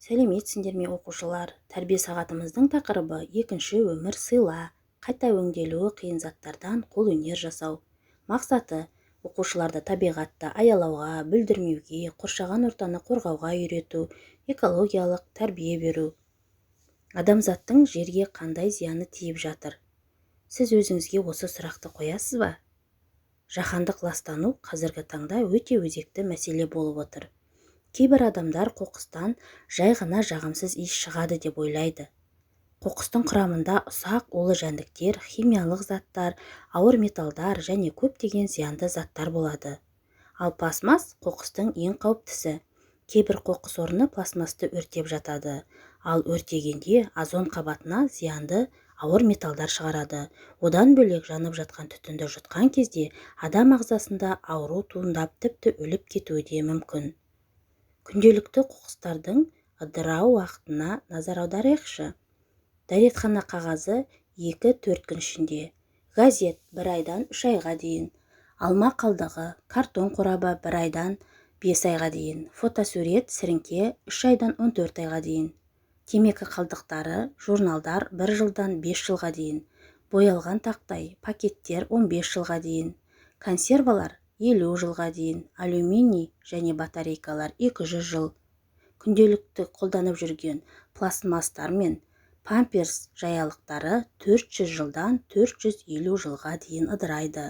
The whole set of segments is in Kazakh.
Сәлеметсіңдер ме оқушылар? Тәрбие сағатымыздың тақырыбы екінші өмір сыйла, қайта өңделуі қиын заттардан қолөнер жасау. Мақсаты оқушыларды табиғатты аялауға, бүлдірмеуге, қоршаған ортаны қорғауға үйрету, экологиялық тәрбие беру. Адамзаттың жерге қандай зияны тиіп жатыр? Сіз өзіңізге осы сұрақты қоясыз ба? Жаһандық ластану қазіргі таңда өте өзекті мәселе болып отыр. Кейбір адамдар қоқыстан жай ғана жағымсыз иіс шығады деп ойлайды. Қоқыстың құрамында ұсақ улы жәндіктер, химиялық заттар, ауыр металдар және көптеген зиянды заттар болады. Ал пластмасс қоқыстың ең қауіптісі. Кейбір қоқыс орны пластмассты өртеп жатады, ал өртегенде озон қабатына зиянды ауыр металдар шығарады. Одан бөлек жанып жатқан түтінді жұтқан кезде адам ағзасында ауру туындап, тіпті өліп кетуі де мүмкін. Күнделікті қоқыстардың ыдырау уақытына назар аударайықшы. Дәретхана қағазы 2-4 күн ішінде, газет 1 айдан 3 айға дейін, алма қалдығы, картон қорабы 1 айдан 5 айға дейін, фотосурет, сіріңке 3 айдан 14 айға дейін, темекі қалдықтары, журналдар 1 жылдан 5 жылға дейін, боялған тақтай, пакеттер 15 жылға дейін, консервалар 50 жылға дейін, алюминий және батарейкалар 200 жыл. Күнделікті қолданып жүрген пластмастар мен памперс жаялықтары 400 жылдан 450 жылға дейін ыдырайды.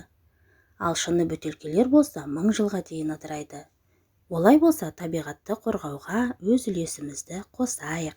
Ал шыны бөтелкелер болса 1000 жылға дейін ыдырайды. Олай болса табиғатты қорғауға өз үлесімізді қосайық.